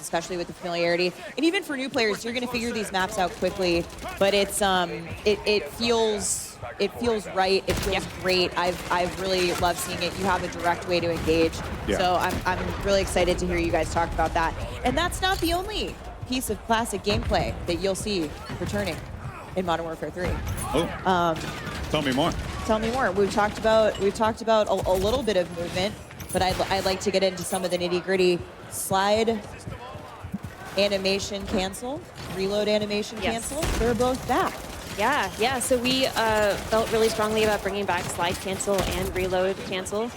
especially with the familiarity. And even for new players, you're going to figure these maps out quickly, but it's it feels right. It feels great. I've really loved seeing it. You have a direct way to engage. So I'm really excited to hear you guys talk about that. And that's not the only piece of classic gameplay that you'll see returning in Modern Warfare 3. Oh, tell me more. Tell me more. We've talked about a little bit of movement, but I'd like to get into some of the nitty-gritty. Slide animation cancel, reload animation cancel. They're both back. Yeah. So we felt really strongly about bringing back slide cancel and reload cancel.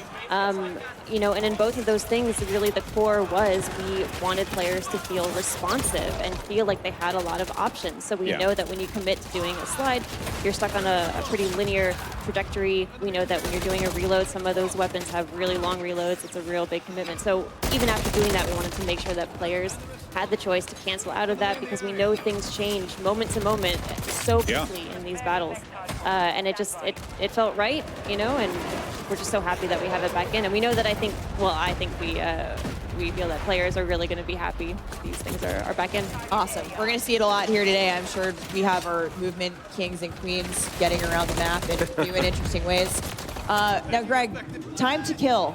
You know, and in both of those things, really the core was we wanted players to feel responsive and feel like they had a lot of options. So we know that when you commit to doing a slide, you're stuck on a pretty linear trajectory. We know that when you're doing a reload, some of those weapons have really long reloads. It's a real big commitment. So even after doing that, we wanted to make sure that players had the choice to cancel out of that, because we know things change moment to moment so quickly in these battles. And it felt right, you know, and we're just so happy that we have it back in. And we know that I think we feel that players are really going to be happy these things are back in. Awesome. We're going to see it a lot here today. I'm sure we have our movement kings and queens getting around the map in new and interesting ways. Now, Greg, time to kill,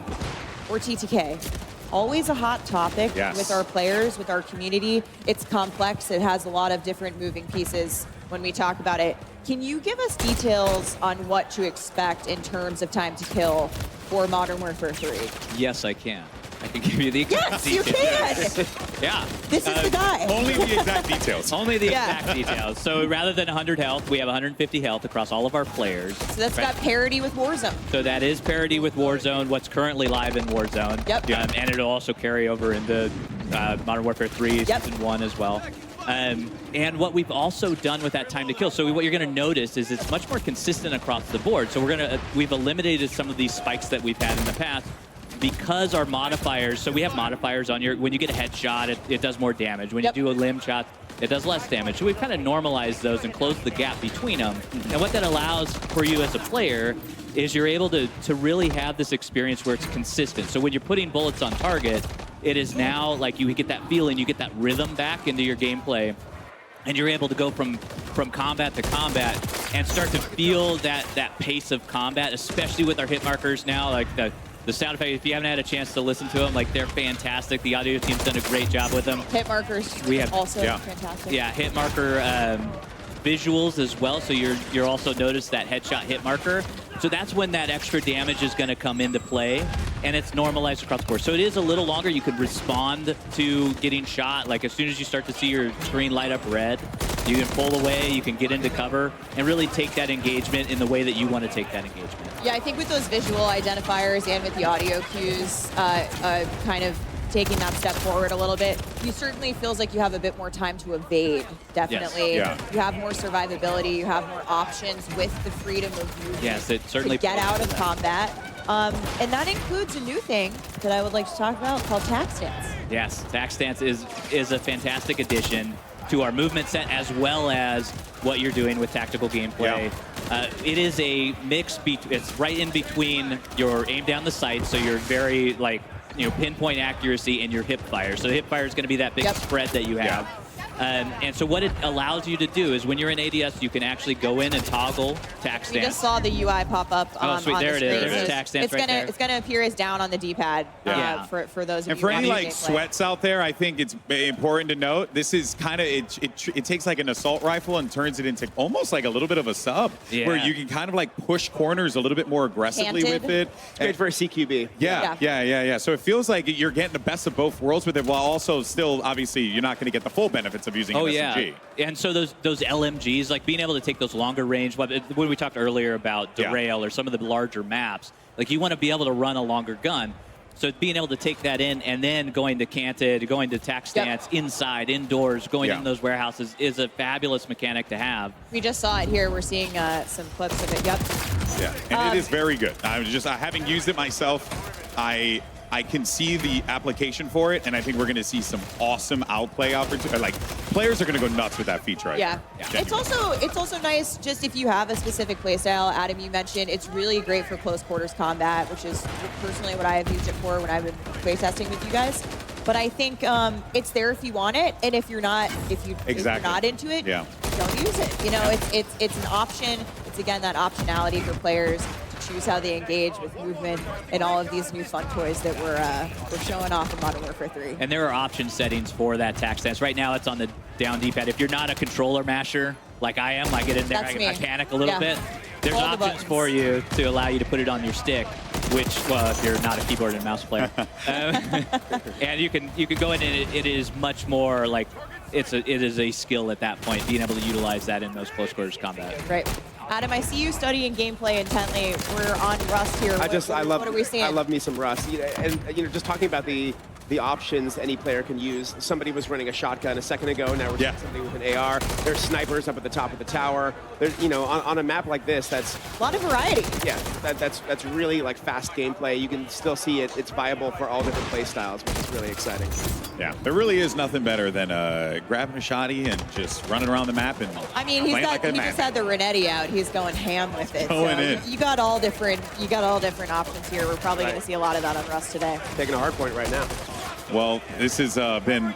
or TTK. Always a hot topic with our players, with our community. It's complex. It has a lot of different moving pieces when we talk about it. Can you give us details on what to expect in terms of time to kill for Modern Warfare 3? Yes, I can. I can give you the exact details. Yes, you can! This is the guy. Only the exact details. Only the exact details. So rather than 100 health, we have 150 health across all of our players. So that's got parity with Warzone. So that is parity with Warzone, what's currently live in Warzone. And it'll also carry over into Modern Warfare 3 Season 1 as well. And what we've also done with that time to kill, so what you're going to notice is it's much more consistent across the board. So we've eliminated some of these spikes that we've had in the past, because our modifiers, so we have modifiers on when you get a headshot, it does more damage. When you do a limb shot, it does less damage. So we've kind of normalized those and closed the gap between them. And what that allows for you as a player is you're able to really have this experience where it's consistent. So when you're putting bullets on target, it is now like you get that feeling, you get that rhythm back into your gameplay, and you're able to go from combat to combat and start to feel that pace of combat, especially with our hit markers now, like the sound effect. If you haven't had a chance to listen to them, like, they're fantastic. The audio team's done a great job with them. Hit markers also fantastic. Yeah, hit marker visuals as well. So you're also notice that headshot hit marker. So that's when that extra damage is going to come into play, and it's normalized across the board. So it is a little longer. You could respond to getting shot. Like, as soon as you start to see your screen light up red, you can pull away, you can get into cover, and really take that engagement in the way that you want to take that engagement. Yeah, I think with those visual identifiers and with the audio cues, kind of taking that step forward a little bit, you certainly feels like you have a bit more time to evade, definitely. Yes. You have more survivability, you have more options with the freedom of movement yes, it certainly to get out of combat. And that includes a new thing that I would like to talk about called tac stance. Yes, tac stance is a fantastic addition to our movement set, as well as what you're doing with tactical gameplay. It is a mix, it's right in between your aim down the sight, so you're very, like, pinpoint accuracy, and your hip fire. So the hip fire is going to be that big spread that you have. And so what it allows you to do is when you're in ADS, you can actually go in and toggle tac stance. We just saw the UI pop up on sweet. the There screen. it is. There's tac stance right there. It's going to appear as down on the D-pad for those of you. And for any watching gameplay. sweats out there, I think it's important to note, this is kind of, it takes like an assault rifle and turns it into almost like a little bit of a sub, where you can kind of like push corners a little bit more aggressively with it. It's great for a CQB. Yeah. So it feels like you're getting the best of both worlds with it, while also still, obviously, you're not going to get the full benefits of using an SMG. And so those LMGs, like being able to take those longer range, when we talked earlier about Derail or some of the larger maps, like you want to be able to run a longer gun. So being able to take that in and then going to canted, going to tac stance, inside, indoors, going in those warehouses is a fabulous mechanic to have. We just saw it here. We're seeing some clips of it. And it is very good. Having used it myself, I can see the application for it, and I think we're going to see some awesome outplay opportunities. Like, players are going to go nuts with that feature. It's also nice just if you have a specific playstyle. Adam, you mentioned it's really great for close quarters combat, which is personally what I have used it for when I've been playtesting with you guys. But I think it's there if you want it, and if you're not, if you're not into it, don't use it. You know, it's an option. It's again that optionality for players to choose how they engage with movement and all of these new fun toys that we're showing off in Modern Warfare 3. And there are option settings for that tac stance. Right now, it's on the down D-pad. If you're not a controller masher like I am, I get in there, I panic a little bit. There's options for you to allow you to put it on your stick, which, well, if you're not a keyboard and mouse player, and you can go in and it is much more like it is a skill at that point, being able to utilize that in those close quarters combat. Right. Adam, I see you studying gameplay intently. We're on Rust here. What are we seeing? I love me some Rust. And just talking about the options any player can use. Somebody was running a shotgun a second ago. Now we're seeing somebody with an AR. There's snipers up at the top of the tower. There's, on a map like this, that's a lot of variety. Yeah, that's really like fast gameplay. You can still see it's viable for all different play styles, which is really exciting. Yeah, there really is nothing better than grabbing a shotty and just running around the map and he just had the Renetti out. He's going ham with it. Going in. You got all different options here. We're probably going to see a lot of that on Rust today. Taking a hard point right now. Well, this has been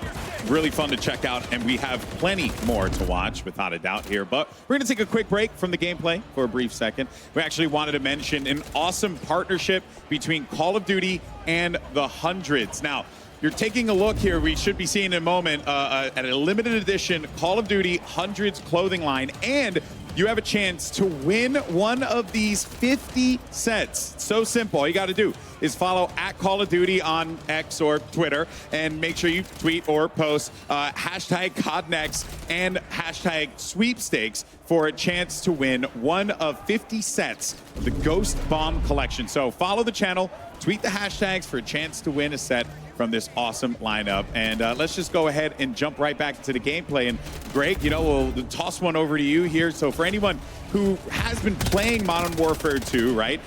really fun to check out, and we have plenty more to watch, without a doubt here. But we're going to take a quick break from the gameplay for a brief second. We actually wanted to mention an awesome partnership between Call of Duty and the Hundreds. Now, you're taking a look here. We should be seeing in a moment at a limited edition Call of Duty Hundreds clothing line, and you have a chance to win one of these 50 sets. It's so simple. All you got to do is follow @Call of Duty on X or Twitter, and make sure you tweet or post hashtag COD Next and hashtag sweepstakes for a chance to win one of 50 sets of the Ghost Bomb collection. So follow the channel, tweet the hashtags for a chance to win a set from this awesome lineup. And let's just go ahead and jump right back into the gameplay. And Greg, we'll toss one over to you here. So for anyone who has been playing Modern Warfare 2, right,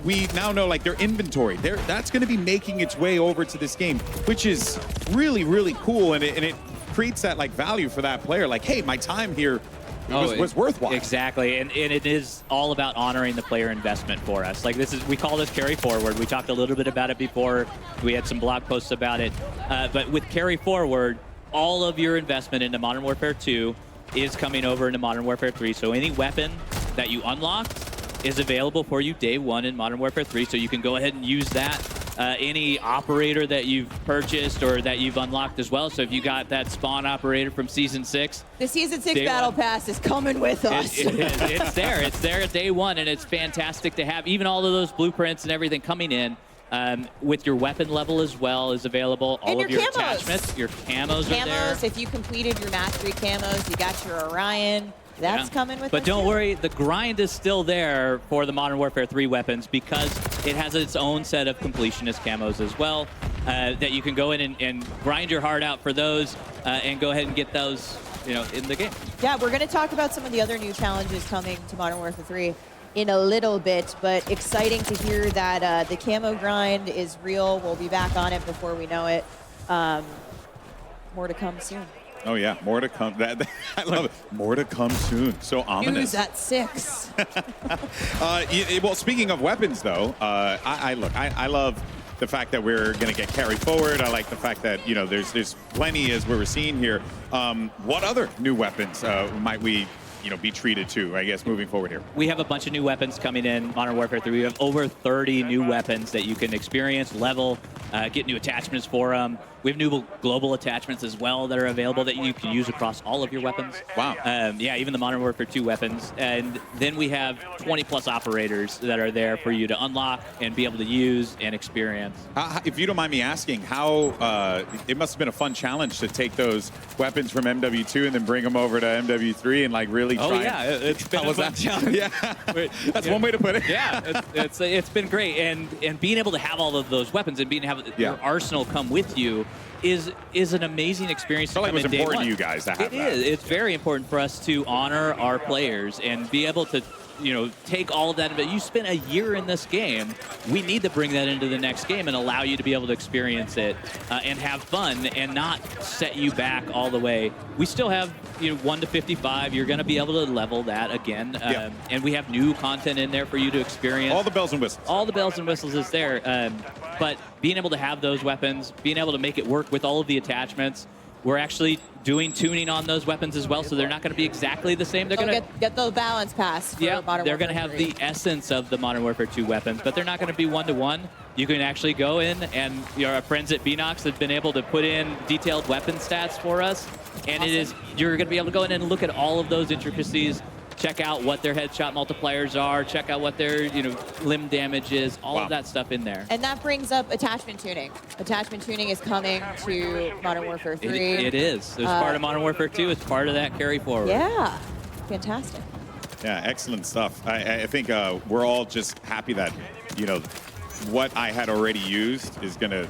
we now know like their inventory, that's going to be making its way over to this game, which is really, really cool. And it creates that like value for that player. Like, hey, my time here was worthwhile. Exactly, and it is all about honoring the player investment for us. Like we call this carry forward. We talked a little bit about it before. We had some blog posts about it. But with carry forward, all of your investment into Modern Warfare 2 is coming over into Modern Warfare 3. So any weapon that you unlocked is available for you day one in Modern Warfare 3. So you can go ahead and use that. Any operator that you've purchased or that you've unlocked as well. So if you got that spawn operator from Season 6. The Season 6 Battle Pass is coming with us. It's there. It's there at day one, and it's fantastic to have. Even all of those blueprints and everything coming in with your weapon level as well is available. All and of your camos. Attachments. Your camos are there. If you completed your Mastery camos, you got your Orion. That's coming with us. But don't worry, the grind is still there for the Modern Warfare 3 weapons because it has its own set of completionist camos as well that you can go in and grind your heart out for those and go ahead and get those in the game. Yeah, we're going to talk about some of the other new challenges coming to Modern Warfare 3 in a little bit, but exciting to hear that the camo grind is real. We'll be back on it before we know it. More to come soon. Oh yeah, more to come. I love it. More to come soon. So ominous. News at 6. Well, speaking of weapons, though, I love the fact that we're going to get carried forward. I like the fact that there's plenty as we're seeing here. What other new weapons might we be treated to, I guess, moving forward here? We have a bunch of new weapons coming in Modern Warfare 3. We have over 30 new weapons that you can experience, level, get new attachments for them. We have new global attachments as well that are available that you can use across all of your weapons. Wow. Yeah, even the Modern Warfare 2 weapons. And then we have 20-plus operators that are there for you to unlock and be able to use and experience. If you don't mind me asking, how it must have been a fun challenge to take those weapons from MW2 and then bring them over to MW3 and like really try. Oh yeah, it's been a fun challenge. Yeah, that's one way to put it. Yeah, it's been great, and being able to have all of those weapons and being able to have your arsenal come with you is an amazing experience. I feel like it was important to you guys to have that. It is. It's very important for us to honor our players and be able to take all of that. But you spent a year in this game. We need to bring that into the next game and allow you to be able to experience it and have fun and not set you back all the way. We still have 1 to 55. You're going to be able to level that again. And we have new content in there for you to experience. All the bells and whistles. All the bells and whistles is there. but being able to have those weapons, being able to make it work with all of the attachments, we're actually doing tuning on those weapons as well, so they're not going to be exactly the same. They're going to get the balance pass for Modern they're going to Warfare have 3. the essence of the Modern Warfare 2 weapons, but they're not going to be one-to-one. You can actually go in, and our friends at Beanox have been able to put in detailed weapon stats for us, and you're going to be able to go in and look at all of those intricacies, check out what their headshot multipliers are, check out what their limb damage is, all of that stuff in there. And that brings up attachment tuning. Attachment tuning is coming to Modern Warfare 3. It is. It's part of Modern Warfare 2. It's part of that carry forward. Yeah, fantastic. Yeah, excellent stuff. I think we're all just happy that what I had already used is gonna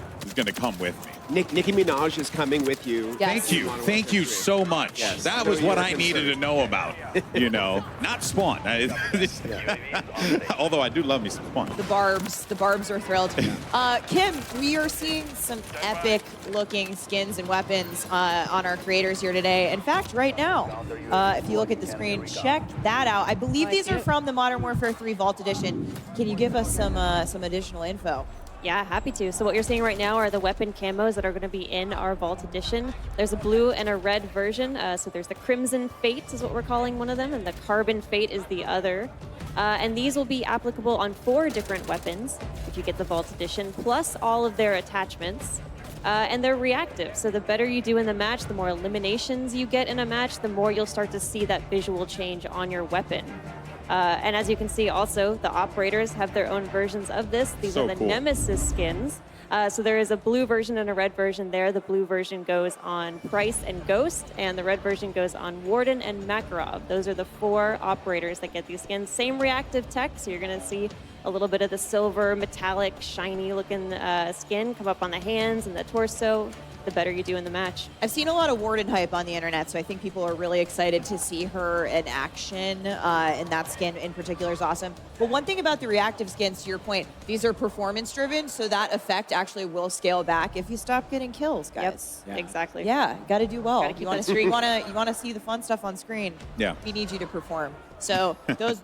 come with me. Nicki Minaj is coming with you. Yes. Thank you so much. Yes. That was what I needed to know about. Not Spawn. Although I do love me some Spawn. The Barbs are thrilled. Kim, we are seeing some epic-looking skins and weapons on our creators here today. In fact, right now, if you look at the screen, check that out. I believe these are from the Modern Warfare 3 Vault Edition. Can you give us some additional info? Yeah, happy to. So what you're seeing right now are the weapon camos that are going to be in our Vault Edition. There's a blue and a red version. So there's the Crimson Fate is what we're calling one of them, and the Carbon Fate is the other. And these will be applicable on 4 different weapons if you get the Vault Edition, plus all of their attachments. And they're reactive, so the better you do in the match, the more eliminations you get in a match, the more you'll start to see that visual change on your weapon. And as you can see also, the operators have their own versions of this. These are the cool. Nemesis skins. So there is a blue version and a red version there. The blue version goes on Price and Ghost, and the red version goes on Warden and Makarov. Those are the 4 operators that get these skins. Same reactive tech, so you're going to see a little bit of the silver, metallic, shiny-looking skin come up on the hands and the torso. The better you do in the match. I've seen a lot of Warden hype on the internet, so I think people are really excited to see her in action, and that skin in particular is awesome. But one thing about the reactive skins, to your point, these are performance-driven, so that effect actually will scale back if you stop getting kills, guys. Yep, exactly. Yeah, got to do well. Gotta keep You want to see the fun stuff on screen. Yeah. We need you to perform. So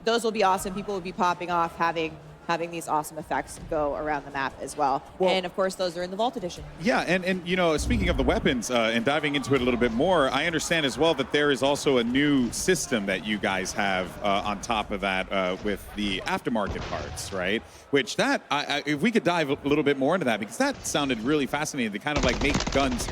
those will be awesome. People will be popping off having these awesome effects go around the map as well. And of course, those are in the Vault Edition. Yeah, and speaking of the weapons and diving into it a little bit more, I understand as well that there is also a new system that you guys have on top of that with the aftermarket parts, right? Which if we could dive a little bit more into that, because that sounded really fascinating to kind of like make guns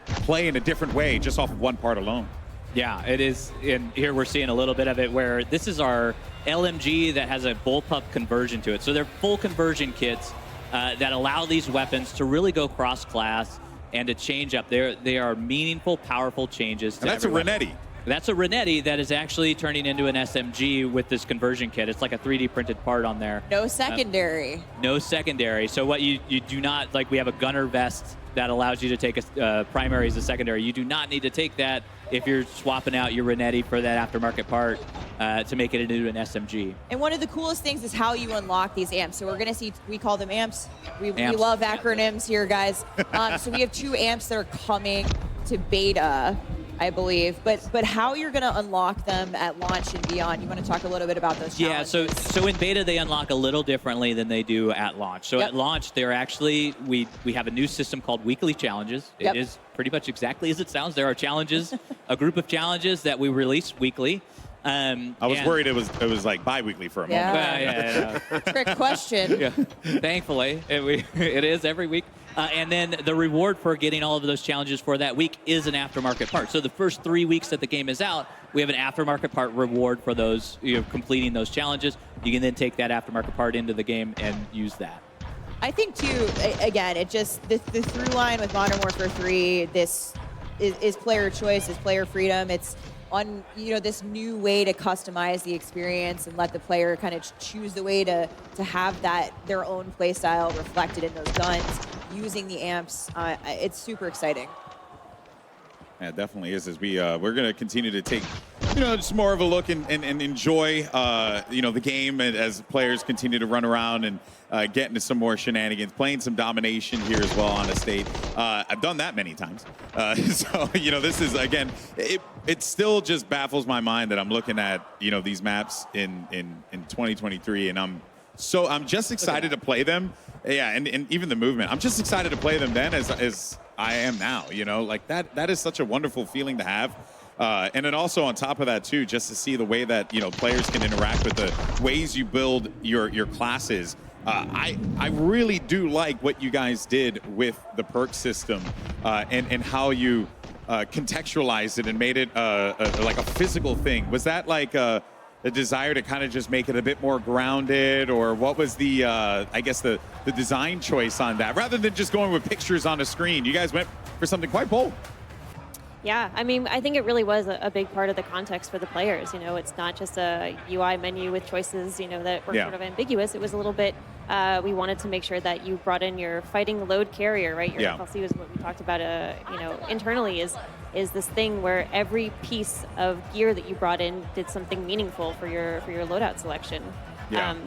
play in a different way just off of one part alone. Yeah, it is. And here we're seeing a little bit of it where this is our LMG that has a bullpup conversion to it. So they're full conversion kits that allow these weapons to really go cross-class and to change up. They are meaningful, powerful changes. And that's a Renetti. That's a Renetti that is actually turning into an SMG with this conversion kit. It's like a 3D printed part on there. No secondary. No secondary. So what you do not, like we have a gunner vest that allows you to take a primary as a secondary. You do not need to take that if you're swapping out your Renetti for that aftermarket part to make it into an SMG. And one of the coolest things is how you unlock these amps. So we're going to see, we call them amps. We love acronyms here, guys. So we have 2 amps that are coming to beta, I believe. But how you're going to unlock them at launch and beyond, you want to talk a little bit about those challenges? Yeah, so in beta, they unlock a little differently than they do at launch. So at launch, they're actually, we have a new system called Weekly Challenges. It is pretty much exactly as it sounds. There are challenges, a group of challenges that we release weekly. I was worried it was like bi-weekly for a moment. Yeah. Trick question. Yeah. Thankfully, it is every week. And then the reward for getting all of those challenges for that week is an aftermarket part. So the first 3 weeks that the game is out, we have an aftermarket part reward for those completing those challenges. You can then take that aftermarket part into the game and use that. I think too, again, it just the through line with Modern Warfare 3. This is player choice, is player freedom. It's on this new way to customize the experience and let the player kind of choose the way to have that their own play style reflected in those guns using the amps. It's super exciting. Yeah, it definitely is. As we're going to continue to take just more of a look and enjoy the game as players continue to run around and get into some more shenanigans, playing some domination here as well on Estate. I've done that many times. So this is, again, it still just baffles my mind that I'm looking at these maps in 2023, and I'm just excited to play them Yeah, and even the movement. I'm just excited to play them then as I am now, you know? Like, that is such a wonderful feeling to have. And then also on top of that, too, just to see the way that, you know, players can interact with the ways you build your classes. I really do like what you guys did with the perk system and how you contextualized it and made it like a physical thing. Was that like a desire to kind of just make it a bit more grounded, or what was the, I guess, the design choice on that? Rather than just going with pictures on a screen, you guys went for something quite bold. Yeah, I mean, I think it really was a big part of the context for the players. You know, it's not just a UI menu with choices, you know, that were sort of ambiguous. It was a little bit, we wanted to make sure that you brought in your fighting load carrier, right? Your FLC was what we talked about, you know, internally is this thing where every piece of gear that you brought in did something meaningful for your loadout selection.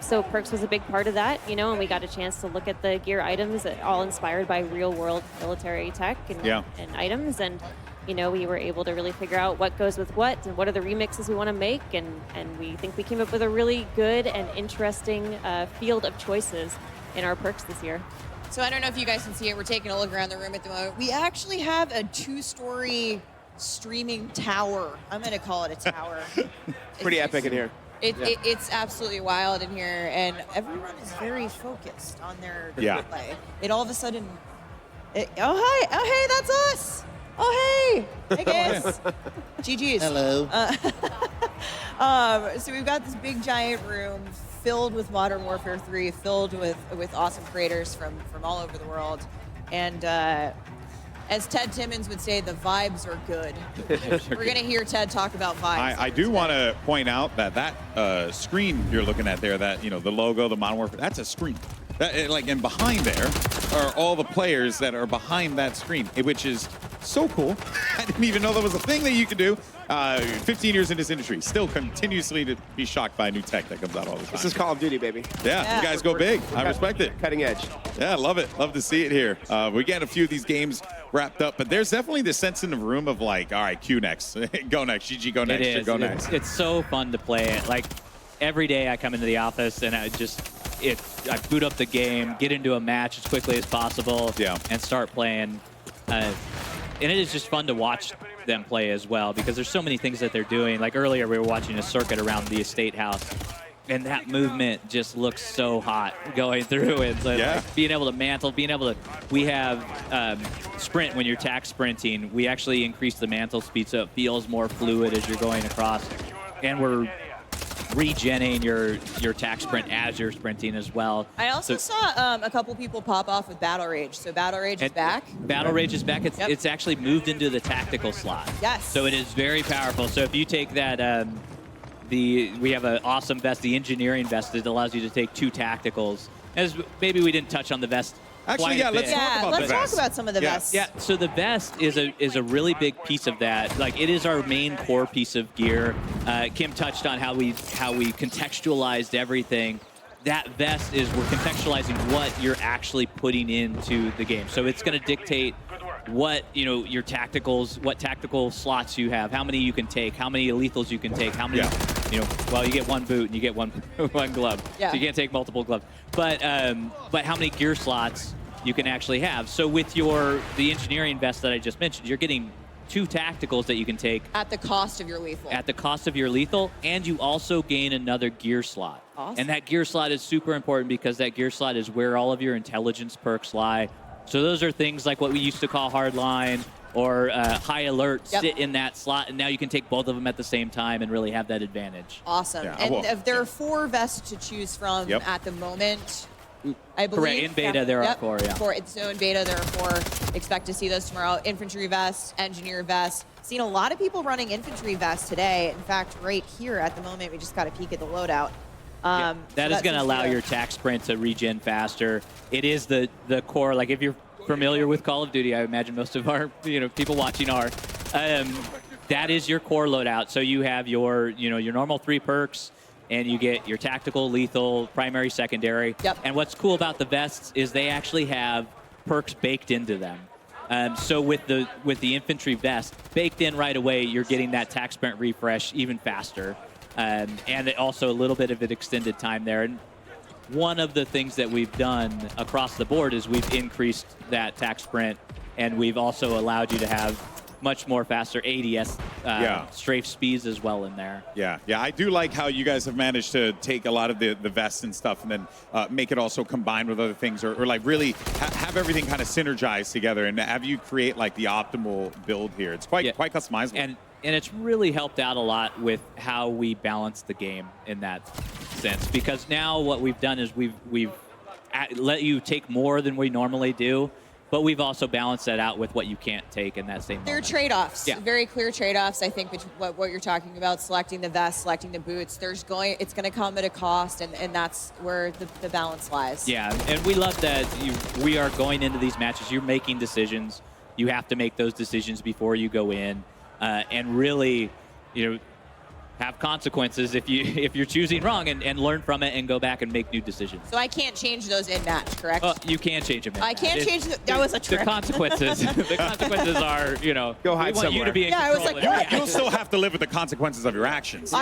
So perks was a big part of that, you know, and we got a chance to look at the gear items, all inspired by real-world military tech and items, and you know, we were able to really figure out what goes with what and what are the remixes we want to make, and we think we came up with a really good and interesting field of choices in our perks this year. So I don't know if you guys can see it. We're taking a look around the room at the moment. We actually have a 2-story streaming tower. I'm going to call it a tower. Pretty epic in here. It's absolutely wild in here, and everyone is very focused on their play. It all of a sudden, oh hey, that's us. Oh, hey guys. GG's. Hello. So we've got this big giant room filled with Modern Warfare 3, filled with awesome creators from all over the world. And as Ted Timmons would say, the vibes are good. We're going to hear Ted talk about vibes. I do want to point out that screen you're looking at there, that, you know, the logo, the Modern Warfare, that's a screen. And behind there are all the players that are behind that screen, which is so cool. I didn't even know that was a thing that you could do. 15 years in this industry, still continuously to be shocked by new tech that comes out all the time. This is Call of Duty, baby. Yeah, you guys go big. I respect it. Cutting edge. Yeah, I love it. Love to see it here. We get a few of these games wrapped up, but there's definitely this sense in the room of like, all right, Q next, go next, GG go next, it is. Go next. It's so fun to play it. Like every day I come into the office and I boot up the game, get into a match as quickly as possible, and start playing. And it is just fun to watch them play as well, because there's so many things that they're doing. Like earlier, we were watching a circuit around the estate house, and that movement just looks so hot going through it. So like being able to mantle, we have sprint when you're tack sprinting. We actually increase the mantle speed so it feels more fluid as you're going across. And we're regenning your tack sprint as you're sprinting as well. I also saw a couple people pop off with Battle Rage. So Battle Rage is back. Battle Rage is back. It's actually moved into the tactical slot. Yes. So it is very powerful. So if you take that, we have an awesome vest, the engineering vest, that allows you to take 2 tacticals. As maybe we didn't touch on the vest. Actually, let's talk about some of the vests. Yeah, so the vest is a really big piece of that. Like, it is our main core piece of gear. Kim touched on how we contextualized everything. That vest is, we're contextualizing what you're actually putting into the game. So it's going to dictate what, you know, your tacticals, what tactical slots you have, how many you can take, how many lethals you can take, how many, you know, well, you get 1 boot and you get one glove. So you can't take multiple gloves. But how many gear slots you can actually have. So with the engineering vest that I just mentioned, you're getting 2 tacticals that you can take. At the cost of your lethal. At the cost of your lethal, and you also gain another gear slot. Awesome. And that gear slot is super important because that gear slot is where all of your intelligence perks lie. So those are things like what we used to call hardline or high alert sit in that slot, and now you can take both of them at the same time and really have that advantage. Awesome. Yeah, and there are 4 vests to choose from at the moment. I believe. Correct. In beta, there are 4, So in beta, there are 4. Expect to see those tomorrow. Infantry vest, engineer vest. Seen a lot of people running infantry vests today. In fact, right here at the moment, we just got a peek at the loadout. That is going to allow your tack sprint to regen faster. It is the core. Like, if you're familiar with Call of Duty, I imagine most of our people watching are. That is your core loadout. So you have your normal 3 perks, and you get your tactical, lethal, primary, secondary. And what's cool about the vests is they actually have perks baked into them. So with the infantry vest baked in right away, you're getting that tack sprint refresh even faster, and also a little bit of an extended time there. And one of the things that we've done across the board is we've increased that tack sprint, and we've also allowed you to have much more faster ADS strafe speeds as well in there. Yeah, I do like how you guys have managed to take a lot of the vests and stuff and then make it also combine with other things or like really have everything kind of synergize together and have you create like the optimal build here. It's quite customizable. And it's really helped out a lot with how we balance the game in that sense, because now what we've done is we've let you take more than we normally do, but we've also balanced that out with what you can't take in that same moment. There are trade-offs, Yeah. very clear trade-offs. I think what you're talking about, selecting the vest, selecting the boots, it's going to come at a cost, and that's where the balance lies. Yeah, and we love that we are going into these matches. You're making decisions. You have to make those decisions before you go in, and really, have consequences if you're choosing wrong, and learn from it and go back and make new decisions. So I can't change those in match, correct? You can change them. I can't change. That was a trick. The consequences. The consequences are, Go hide we want you to be in Yeah, I was control like, of what? it. You'll still have to live with the consequences of your actions.